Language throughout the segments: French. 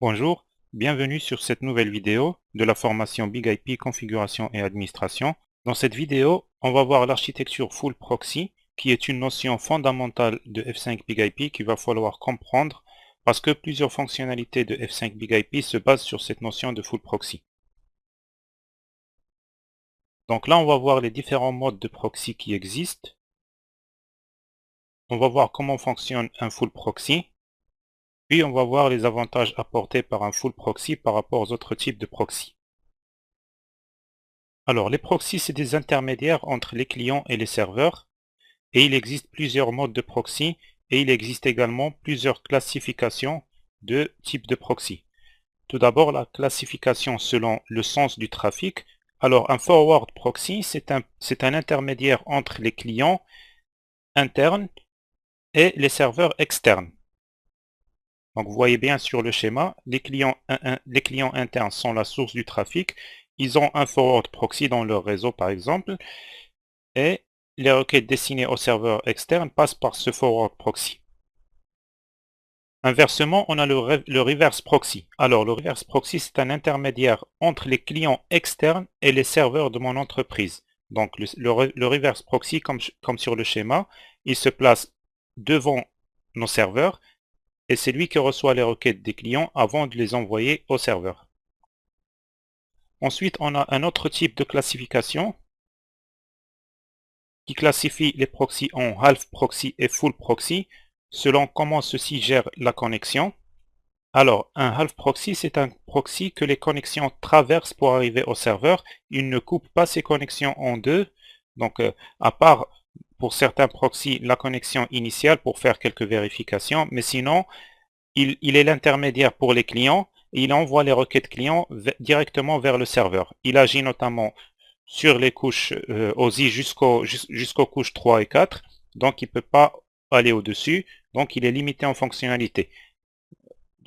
Bonjour, bienvenue sur cette nouvelle vidéo de la formation BigIP Configuration et Administration. Dans cette vidéo, on va voir l'architecture Full Proxy, qui est une notion fondamentale de F5 BigIP qu'il va falloir comprendre parce que plusieurs fonctionnalités de F5 BigIP se basent sur cette notion de Full Proxy. Donc là, on va voir les différents modes de proxy qui existent. On va voir comment fonctionne un Full Proxy. Puis on va voir les avantages apportés par un Full Proxy par rapport aux autres types de proxy. Alors, les proxys, c'est des intermédiaires entre les clients et les serveurs, et il existe plusieurs modes de proxy, et il existe également plusieurs classifications de types de proxy. Tout d'abord, la classification selon le sens du trafic. Alors, un forward proxy, c'est un intermédiaire entre les clients internes et les serveurs externes. Donc, vous voyez bien sur le schéma, les clients internes sont la source du trafic. Ils ont un forward proxy dans leur réseau, par exemple, et les requêtes destinées aux serveurs externes passent par ce forward proxy. Inversement, on a le reverse proxy. Alors, le reverse proxy, c'est un intermédiaire entre les clients externes et les serveurs de mon entreprise. Donc, le reverse proxy, comme sur le schéma, il se place devant nos serveurs et c'est lui qui reçoit les requêtes des clients avant de les envoyer au serveur. Ensuite, on a un autre type de classification qui classifie les proxys en half proxy et full proxy selon comment ceci gère la connexion. Alors, un half proxy, c'est un proxy que les connexions traversent pour arriver au serveur. Il ne coupe pas ses connexions en deux. Donc, à part pour certains proxys, la connexion initiale pour faire quelques vérifications, mais sinon, il est l'intermédiaire pour les clients et il envoie les requêtes clients directement vers le serveur. Il agit notamment sur les couches OSI jusqu'aux couches 3 et 4, donc il ne peut pas aller au-dessus, donc il est limité en fonctionnalité.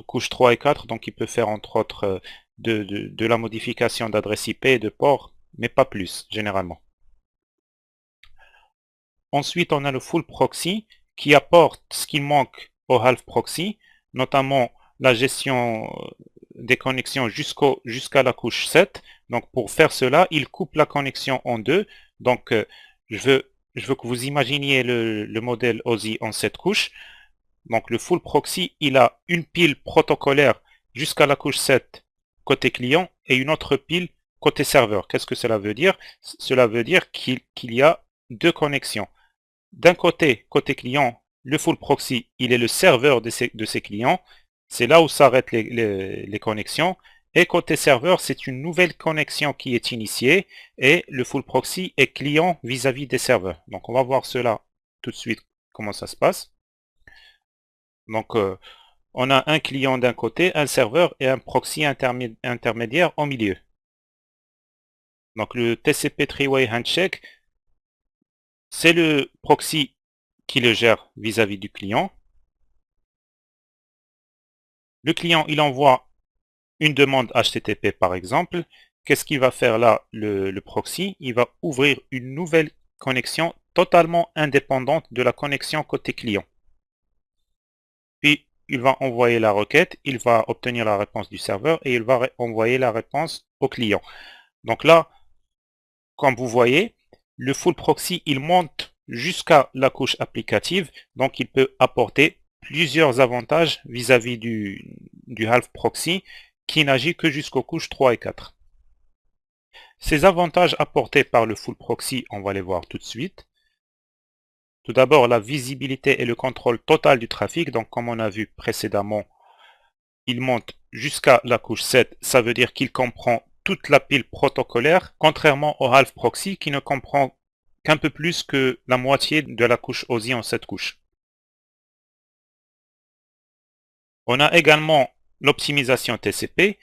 Couche 3 et 4, donc il peut faire entre autres de la modification d'adresse IP et de port, mais pas plus, généralement. Ensuite, on a le full proxy qui apporte ce qui manque au half proxy, notamment la gestion des connexions jusqu'à la couche 7. Donc pour faire cela, il coupe la connexion en deux. Donc je veux que vous imaginiez le modèle OSI en 7 couches. Donc le full proxy, il a une pile protocolaire jusqu'à la couche 7 côté client et une autre pile côté serveur. Qu'est-ce que cela veut dire? Cela veut dire qu'il y a deux connexions. D'un côté client, le full proxy, il est le serveur de ses clients. C'est là où s'arrêtent les connexions. Et côté serveur, c'est une nouvelle connexion qui est initiée. Et le full proxy est client vis-à-vis des serveurs. Donc, on va voir cela tout de suite, comment ça se passe. Donc, on a un client d'un côté, un serveur et un proxy intermédiaire au milieu. Donc, le TCP Three-Way Handshake, c'est le proxy qui le gère vis-à-vis du client. Le client, il envoie une demande HTTP par exemple. Qu'est-ce qu'il va faire là, le proxy? Il va ouvrir une nouvelle connexion totalement indépendante de la connexion côté client. Puis, il va envoyer la requête, il va obtenir la réponse du serveur et il va envoyer la réponse au client. Donc là, comme vous voyez, le full proxy, il monte jusqu'à la couche applicative, donc il peut apporter plusieurs avantages vis-à-vis du half proxy qui n'agit que jusqu'aux couches 3 et 4. Ces avantages apportés par le full proxy, on va les voir tout de suite. Tout d'abord, la visibilité et le contrôle total du trafic. Donc, comme on a vu précédemment, il monte jusqu'à la couche 7. Ça veut dire qu'il comprend toute la pile protocolaire, contrairement au half proxy qui ne comprend qu'un peu plus que la moitié de la couche OSI en 7 couches. On a également l'optimisation TCP.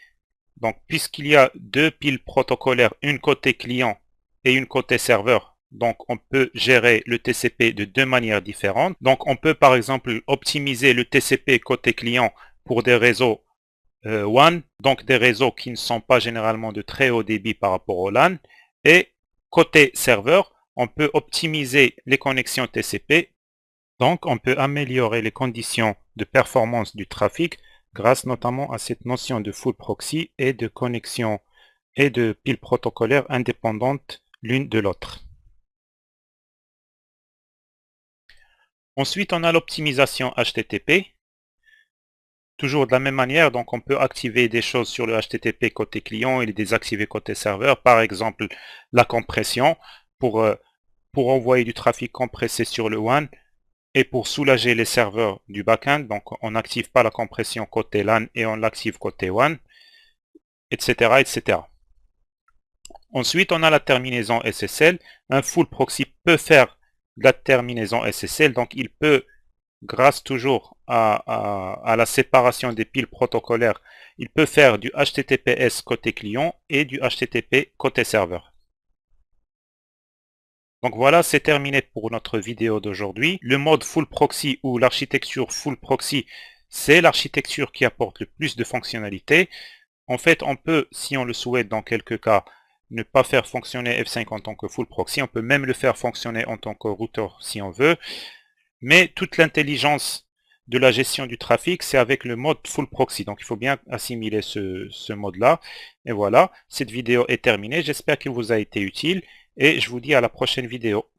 Donc, puisqu'il y a deux piles protocolaires, une côté client et une côté serveur, donc on peut gérer le TCP de deux manières différentes. Donc, on peut par exemple optimiser le TCP côté client pour des réseaux WAN, donc des réseaux qui ne sont pas généralement de très haut débit par rapport au LAN. Et côté serveur, on peut optimiser les connexions TCP. Donc, on peut améliorer les conditions de performance du trafic grâce notamment à cette notion de full proxy et de connexion et de piles protocolaires indépendantes l'une de l'autre. Ensuite, on a l'optimisation HTTP. Toujours de la même manière, donc on peut activer des choses sur le HTTP côté client et les désactiver côté serveur. Par exemple, la compression pour envoyer du trafic compressé sur le WAN et pour soulager les serveurs du backend. Donc on n'active pas la compression côté LAN et on l'active côté WAN, etc., etc. Ensuite, on a la terminaison SSL. Un full proxy peut faire de la terminaison SSL, donc il peut, grâce toujours à la séparation des piles protocolaires, il peut faire du HTTPS côté client et du HTTP côté serveur. Donc voilà, c'est terminé pour notre vidéo d'aujourd'hui. Le mode full proxy ou l'architecture full proxy, c'est l'architecture qui apporte le plus de fonctionnalités. En fait, on peut, si on le souhaite dans quelques cas, ne pas faire fonctionner F5 en tant que full proxy. On peut même le faire fonctionner en tant que routeur si on veut. Mais toute l'intelligence de la gestion du trafic, c'est avec le mode full proxy. Donc il faut bien assimiler ce mode-là. Et voilà, cette vidéo est terminée. J'espère qu'elle vous a été utile et je vous dis à la prochaine vidéo.